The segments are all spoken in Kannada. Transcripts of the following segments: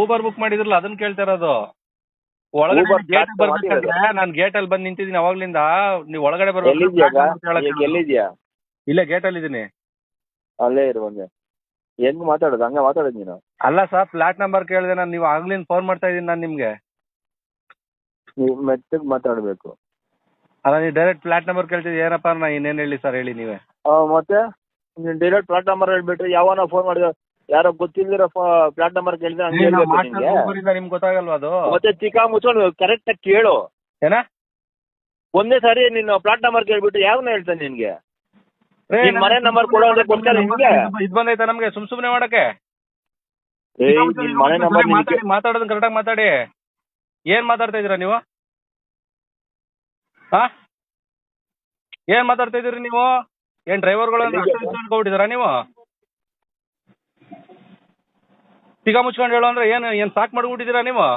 ಊಬರ್ ಬುಕ್ ಮಾಡಿದ್ರಲ್ಲ ಅದನ್ನ ಕೇಳ್ತಾ ಇರೋದು. ಒಳಗಡೆ Uber ಗೇಟ್ start ಬರ್ಬೇಕಂದ್ರೆ ನಾನು ಗೇಟ್ ಅಲ್ಲಿ ಬಂದು ನಿಂತಿದ್ದೀನಿ ಅವಾಗ್ಲಿಂದ. ನೀವು ಒಳಗಡೆ ಎಲ್ಲಿದ್ಯಾ ಈಗ? ಬರ್ಬೇಕು. ಎಲ್ಲಿದ್ಯಾ? ಇಲ್ಲೇ ಗೇಟ್ ಅಲ್ಲಿ ಇದೀನಿ. ಅಲ್ಲೇ ಇರು ಒಂದೇ. ಹೆಂಗ್ ಮಾತಾಡೋದು? ಹಂಗ ಮಾತಾಡೋದು ನೀನು? ಅಲ್ಲ ಸರ್, ಫ್ಲಾಟ್ ನಂಬರ್ ಕೇಳಿದೆ ನಾನು. ನೀವು ಆಗ್ಲಿಂದ ಫೋನ್ ಮಾಡ್ತಾ ಇದೀನಿ ನಾನು ನಿಮ್ಗೆ. ನೀವು ಮೆತ್ತಗ್ ಮಾತಾಡ್ಬೇಕು. ಅಲ್ಲ, ನೀವು ಡೈರೆಕ್ಟ್ ಫ್ಲಾಟ್ ನಂಬರ್ ಕೇಳ್ತಿದ್ದೀವಿ. ಏನಪ್ಪ ನಾ ಇನ್ನೇನು ಹೇಳಿ ಸರ್, ಹೇಳಿ ನೀವೇ. ಮತ್ತೆ ನೀನು ಡೈರೆಕ್ಟ್ ಫ್ಲಾಟ್ ನಂಬರ್ ಹೇಳ್ಬಿಟ್ರೆ ಯಾವನ ಫೋನ್ ಮಾಡಿದ ಯಾರೋ ಗೊತ್ತಿಲ್ದಿರೋ ಫ್ಲಾಟ್ ನಂಬರ್ ಕೇಳಿದ್ರೆ ಹಂಗೆ ಹೇಳ್ಬೇಕು ನಿನ್ಗೆ. ನಿಮ್ಗೆ ಗೊತ್ತಾಗಲ್ವಾ ಅದು? ಮತ್ತೆ ಚಿಕ್ಕ ಮುಚ್ಕೊಂಡು ಕರೆಕ್ಟ್ ಆಗಿ ಕೇಳು. ಏನ ಒಂದೇ ಸಾರಿ ನೀನು ಫ್ಲಾಟ್ ನಂಬರ್ ಕೇಳ್ಬಿಟ್ಟು ಯಾವನ್ನ ಹೇಳ್ತಾನೆ ನಿನ್ಗೆ? ನಿನ್ ಮನೆ ನಂಬರ್ ಕೊಡೋದ್ರೆ ಕೊಡ್ತಾರೆ ನಿನ್ಗೆ? ಇದು ಬಂದೈತಾ ನಮ್ಗೆ ಸುಮ್ನೆ ಮಾಡಕ್ಕೆ? ನಿನ್ ಮನೆ ನಂಬರ್ ಮಾತಾಡೋದನ್ನ ಕರೆಕ್ಟಾಗಿ ಮಾತಾಡಿ. ಏನ್ ಮಾತಾಡ್ತಾ ಇದೀರಾ ನೀವು? ಹಾ, ಏನ್ ಮಾತಾಡ್ತಾ ಇದೀರಿ ನೀವು? ಏನ್ ಡ್ರೈವರ್ಗಳು ಅನ್ಕೊಂಡಿದ್ದೀರಾ ನೀವು? ಸಿಗ ಮುಚ್ಕೊಂಡು ಹೇಳು ಅಂದ್ರೆ ಏನ್ ಸಾಕ್ ಮಾಡ್ಬಿಟ್ಟಿದ್ದೀರಾ ನೀವು?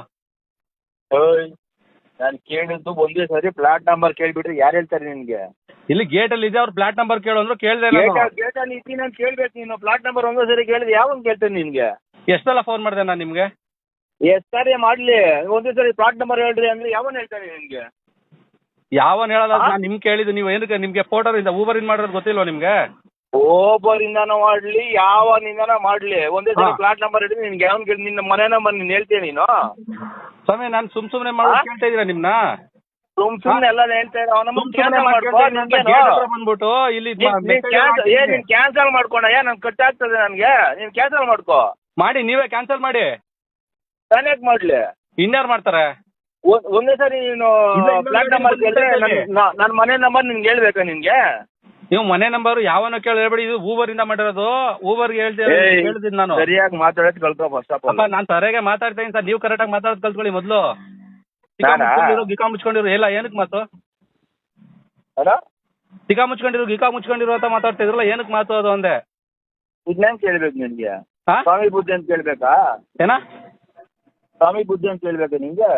ನಾನು ಕೇಳಿದ್ದು ಒಂದೇ ಸರಿ ಫ್ಲಾಟ್ ನಂಬರ್ ಕೇಳ್ಬಿಟ್ರೆ ಯಾರು ಹೇಳ್ತಾರೆ ನಿನ್ಗೆ? ಇಲ್ಲಿ ಗೇಟ್ ಅಲ್ಲಿ ಇದೆ, ಅವ್ರು ಫ್ಲಾಟ್ ನಂಬರ್ ಕೇಳು ಅಂದ್ರು ಕೇಳ್ದೆ. ಗೇಟ್ ಅಲ್ಲಿ ಇದ್ದೀನಿ ನಾನು ಕೇಳ್ಬೇಕು. ನೀನು ಫ್ಲಾಟ್ ನಂಬರ್ ಒಂದೇ ಸರಿ ಕೇಳಿದ್ರೆ ಯಾವಾಗ ಕೇಳ್ತೇನೆ ನಿನ್ಗೆ? ಎಷ್ಟೆಲ್ಲ ಫೋನ್ ಮಾಡಿದೆ ನಾನು ನಿಮ್ಗೆ? ಎಷ್ಟು ಸಾರಿ ಮಾಡ್ಲಿ? ಒಂದೇ ಸರಿ ಫ್ಲಾಟ್ ನಂಬರ್ ಹೇಳ್ರಿ ಅಂದ್ರೆ ಯಾವನ್ ಹೇಳ್ತಾನೆ ನಿನ್ಗೆ? ಯಾವನ್ ಹೇಳಲ್ಲ. ನಾನು ನಿಮ್ಗೆ ಕೇಳಿದ್ದು. ನೀವು ಏನಕ್ಕೆ ನಿಮ್ಗೆ ಫೋಟೋ ಇಂದ ಊಬರ್ ಇನ್ ಮಾಡೋದು ಗೊತ್ತಿಲ್ವಾ ನಿಮ್ಗೆ? ಓಬರ್ ಇಂದಾನ ಮಾಡ್ಲಿ ಯಾವನಿಂದಾನ ಮಾಡ್ಲಿ ಒಂದೇ ಸರಿ ಫ್ಲಾಟ್ ನಂಬರ್ ಹಿಡಿದು ನಿನ್ಗೆ ಯಾವನ್ ಕೇಳಿ ನಿನ್ನ ಮನೆ ನಂಬರ್ ನೀನ್ ಹೇಳ್ತೀನಿ ನೀನು? ಸ್ವಾಮಿ, ನಾನು ಸುಮ್ನೆ ಮಾಡಿ ಕೇಳ್ತಾ ಇದೀರಾ ನಿಮ್ನ? ಸುಮ್ನೆ ಎಲ್ಲ ಹೇಳ್ತಾ ಬಂದ್ಬಿಟ್ಟು ಇಲ್ಲಿ ನೀನ್ ಕ್ಯಾನ್ಸಲ್ ಮಾಡ್ಕೊಂಡಯ್ಯ, ನನ್ ಕಟ್ ಆಗ್ತದೆ ನನ್ಗೆ. ನೀನ್ ಕ್ಯಾನ್ಸಲ್ ಮಾಡ್ಕೋ. ಮಾಡಿ, ನೀವೇ ಕ್ಯಾನ್ಸಲ್ ಮಾಡಿ. ನಾನು ಯಾಕೆ ಮಾಡ್ಲಿ? ಇನ್ಯಾರು ಮಾಡ್ತಾರೆ? ಒಂದೇ ಸರಿ ನೀನು ಫ್ಲಾಟ್ ನಂಬರ್ ಕೇಳಿದ್ರೆ ನನ್ನ ಮನೆ ನಂಬರ್ ನಿನ್ಗೆ ಹೇಳ್ಬೇಕಾ ನಿನ್ಗೆ? ನೀವು ಮನೆ ನಂಬರ್ ಯಾವನೋ ಕೇಳಿ ಹೇಳ್ಬೇಡಿ. ಇದು ಊಬರ್ ಇಂದ ಮಾಡಿರೋದು. ಊಬರ್ಗೆ ಹೇಳ್ತೀನಿ ನಾನು. ಸರಿಯಾಗಿ ಮಾತಾಡೋದು ಕಲ್ಕೋ ಫಸ್ಟ್ ಆಫ್ ಆಲ್. ನಾನು ಸರಿಯಾಗಿ ಮಾತಾಡ್ತಾ ಇದೀನಿ ಸರ್. ನೀವು ಕರೆಕ್ಟಾಗಿ ಮಾತಾಡೋದು ಕಲ್ತ್ಕೊಳ್ಳಿ ಮೊದಲು. ಗಿಕಾ ಮುಚ್ಕೊಂಡಿರೋ ಎಲ್ಲ ಏನಕ್ಕೆ ಮಾತು? ಗಿಕಾ ಮುಚ್ಕೊಂಡಿರೋ ಅಂತ ಮಾತಾಡ್ತಾ ಇದ್ರಲ್ಲ, ಏನಕ್ಕೆ ಮಾತು ಅದು ಅಂದೆ? ಇದನ್ನ ಕೇಳ್ಬೇಕು ನಿನ್ಗೆ? ಸ್ವಾಮಿ ಬುದ್ಧಿ ಅಂತ ಕೇಳ್ಬೇಕಾ? ಏನ ಸ್ವಾಮಿ ಬುದ್ಧಿ ಅಂತ ಕೇಳ್ಬೇಕಾ ನಿಂಗೆ?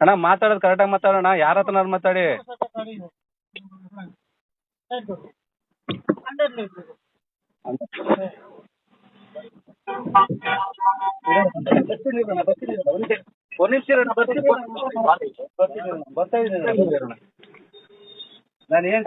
ಅಣ್ಣ, ಮಾತಾಡೋದು ಕರೆಕ್ಟಾಗಿ ಮಾತಾಡೋಣ. ಯಾರ ಹತ್ರ ಮಾತಾಡಿ. ಒಂದು ನಿಮಿಷ ಬರ್ತಾ ಇದ್ದೀನಿ ನಾನು. ಏನು